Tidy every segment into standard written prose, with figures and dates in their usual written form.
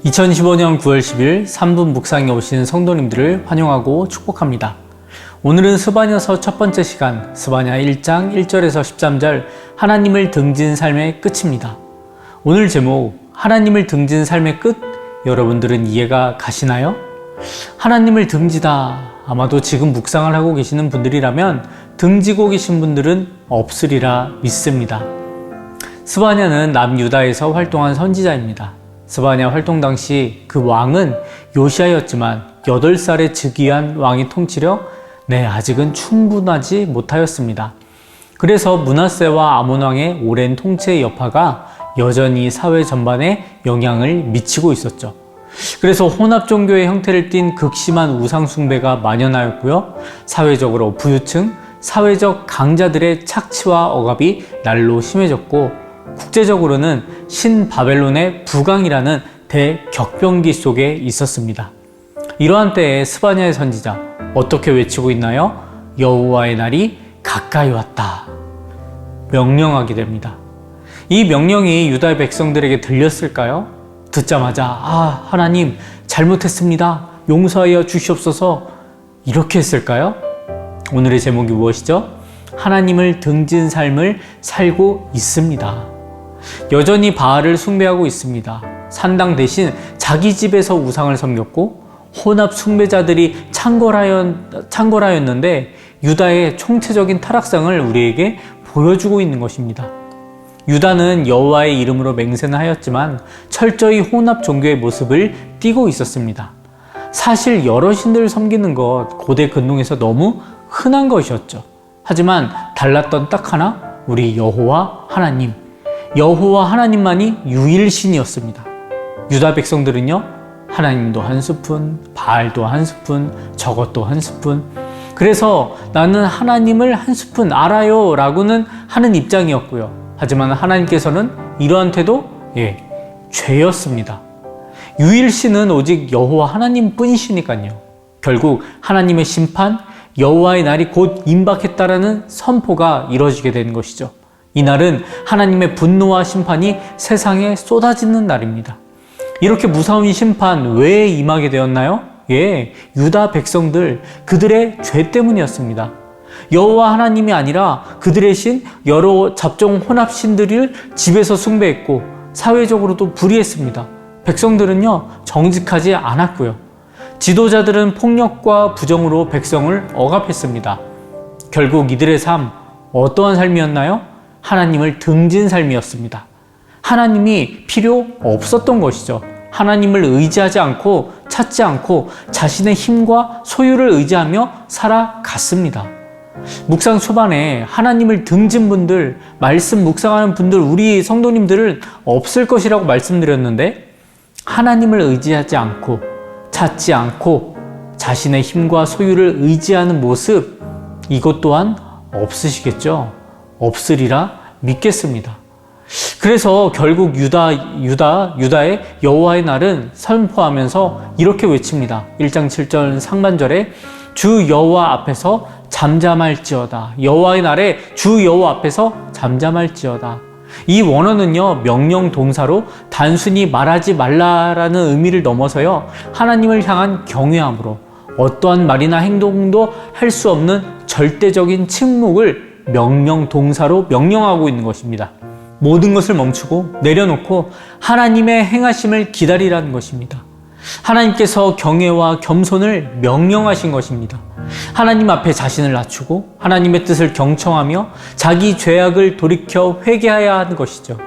2015년 9월 10일 3분 묵상에 오신 성도님들을 환영하고 축복합니다. 오늘은 스바냐서 첫 번째 시간, 스바냐 1장 1절에서 13절 하나님을 등진 삶의 끝입니다. 오늘 제목, 하나님을 등진 삶의 끝? 여러분들은 이해가 가시나요? 하나님을 등지다. 아마도 지금 묵상을 하고 계시는 분들이라면 등지고 계신 분들은 없으리라 믿습니다. 스바냐는 남유다에서 활동한 선지자입니다. 스바냐 활동 당시 그 왕은 요시아였지만 8살에 즉위한 왕의 통치력, 아직은 충분하지 못하였습니다. 그래서 므낫세와 아몬 왕의 오랜 통치의 여파가 여전히 사회 전반에 영향을 미치고 있었죠. 그래서 혼합 종교의 형태를 띤 극심한 우상 숭배가 만연하였고요. 사회적으로 부유층, 사회적 강자들의 착취와 억압이 날로 심해졌고, 국제적으로는 신바벨론의 부강이라는 대격변기 속에 있었습니다. 이러한 때에 스바냐의 선지자 어떻게 외치고 있나요? 여호와의 날이 가까이 왔다. 명령하게 됩니다. 이 명령이 유다의 백성들에게 들렸을까요? 듣자마자 하나님 잘못했습니다. 용서하여 주시옵소서. 이렇게 했을까요? 오늘의 제목이 무엇이죠? 하나님을 등진 삶을 살고 있습니다. 여전히 바알을 숭배하고 있습니다. 산당 대신 자기 집에서 우상을 섬겼고 혼합 숭배자들이 창궐하였는데 유다의 총체적인 타락상을 우리에게 보여주고 있는 것입니다. 유다는 여호와의 이름으로 맹세는 하였지만 철저히 혼합 종교의 모습을 띠고 있었습니다. 사실 여러 신들을 섬기는 것, 고대 근동에서 너무 흔한 것이었죠. 하지만 달랐던 딱 하나, 우리 여호와 하나님. 여호와 하나님만이 유일신이었습니다. 유다 백성들은요, 하나님도 한 스푼, 바알도 한 스푼, 저것도 한 스푼. 그래서 나는 하나님을 한 스푼 알아요 라고는 하는 입장이었고요. 하지만 하나님께서는 이러한 태도, 죄였습니다. 유일신은 오직 여호와 하나님 뿐이시니까요. 결국 하나님의 심판, 여호와의 날이 곧 임박했다라는 선포가 이루어지게 되는 것이죠. 이날은 하나님의 분노와 심판이 세상에 쏟아지는 날입니다. 이렇게 무서운 심판 왜 임하게 되었나요? 유다 백성들, 그들의 죄 때문이었습니다. 여호와 하나님이 아니라 그들의 신, 여러 잡종 혼합 신들을 집에서 숭배했고 사회적으로도 불의했습니다. 백성들은요, 정직하지 않았고요. 지도자들은 폭력과 부정으로 백성을 억압했습니다. 결국 이들의 삶, 어떠한 삶이었나요? 하나님을 등진 삶이었습니다. 하나님이 필요 없었던 것이죠. 하나님을 의지하지 않고 찾지 않고 자신의 힘과 소유를 의지하며 살아갔습니다. 묵상 초반에 하나님을 등진 분들, 말씀 묵상하는 분들, 우리 성도님들은 없을 것이라고 말씀드렸는데, 하나님을 의지하지 않고 찾지 않고 자신의 힘과 소유를 의지하는 모습, 이것 또한 없으시겠죠? 없으리라 믿겠습니다. 그래서 결국 유다의 여호와의 날은 선포하면서 이렇게 외칩니다. 1장 7절 상반절에 주 여호와 앞에서 잠잠할지어다. 여호와의 날에 주 여호와 앞에서 잠잠할지어다. 이 원어는요, 명령 동사로 단순히 말하지 말라라는 의미를 넘어서요, 하나님을 향한 경외함으로 어떠한 말이나 행동도 할 수 없는 절대적인 침묵을 명령 동사로 명령하고 있는 것입니다. 모든 것을 멈추고 내려놓고 하나님의 행하심을 기다리라는 것입니다. 하나님께서 경외와 겸손을 명령하신 것입니다. 하나님 앞에 자신을 낮추고 하나님의 뜻을 경청하며 자기 죄악을 돌이켜 회개해야 하는 것이죠.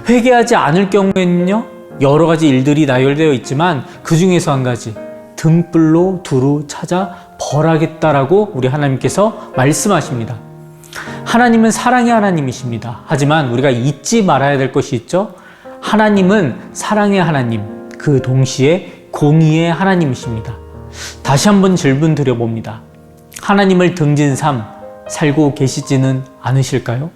회개하지 않을 경우에는요, 여러 가지 일들이 나열되어 있지만 그 중에서 한 가지, 등불로 두루 찾아 벌하겠다라고 우리 하나님께서 말씀하십니다. 하나님은 사랑의 하나님이십니다. 하지만 우리가 잊지 말아야 될 것이 있죠. 하나님은 사랑의 하나님, 그 동시에 공의의 하나님이십니다. 다시 한번 질문 드려봅니다. 하나님을 등진 삶 살고 계시지는 않으실까요?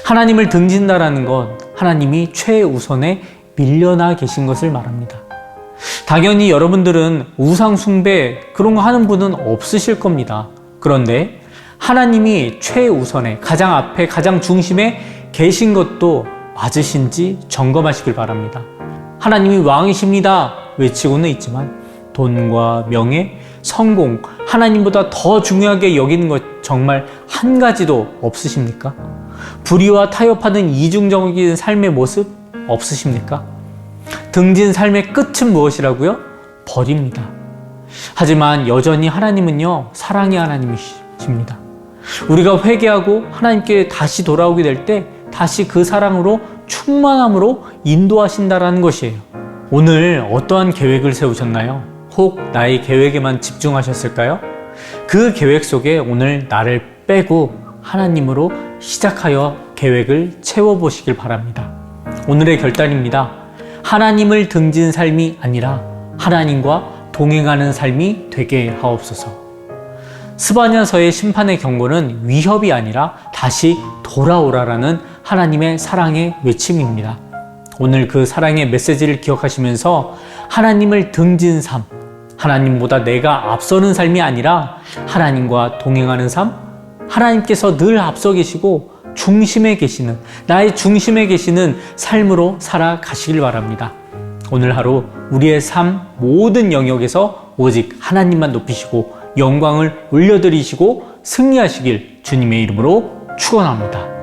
하나님을 등진다라는 건 하나님이 최우선에 밀려나 계신 것을 말합니다. 당연히 여러분들은 우상 숭배 그런 거 하는 분은 없으실 겁니다. 그런데 하나님이 최우선에, 가장 앞에, 가장 중심에 계신 것도 맞으신지 점검하시길 바랍니다. 하나님이 왕이십니다 외치고는 있지만 돈과 명예, 성공, 하나님보다 더 중요하게 여기는 것 정말 한 가지도 없으십니까? 불의와 타협하는 이중적인 삶의 모습 없으십니까? 등진 삶의 끝은 무엇이라고요? 벌입니다. 하지만 여전히 하나님은요, 사랑의 하나님이십니다. 우리가 회개하고 하나님께 다시 돌아오게 될 때 다시 그 사랑으로 충만함으로 인도하신다라는 것이에요. 오늘 어떠한 계획을 세우셨나요? 혹 나의 계획에만 집중하셨을까요? 그 계획 속에 오늘 나를 빼고 하나님으로 시작하여 계획을 채워보시길 바랍니다. 오늘의 결단입니다. 하나님을 등진 삶이 아니라 하나님과 동행하는 삶이 되게 하옵소서. 스바냐서의 심판의 경고는 위협이 아니라 다시 돌아오라라는 하나님의 사랑의 외침입니다. 오늘 그 사랑의 메시지를 기억하시면서 하나님을 등진 삶, 하나님보다 내가 앞서는 삶이 아니라 하나님과 동행하는 삶, 하나님께서 늘 앞서 계시고 중심에 계시는, 나의 중심에 계시는 삶으로 살아가시길 바랍니다. 오늘 하루 우리의 삶 모든 영역에서 오직 하나님만 높이시고 영광을 올려드리시고 승리하시길 주님의 이름으로 축원합니다.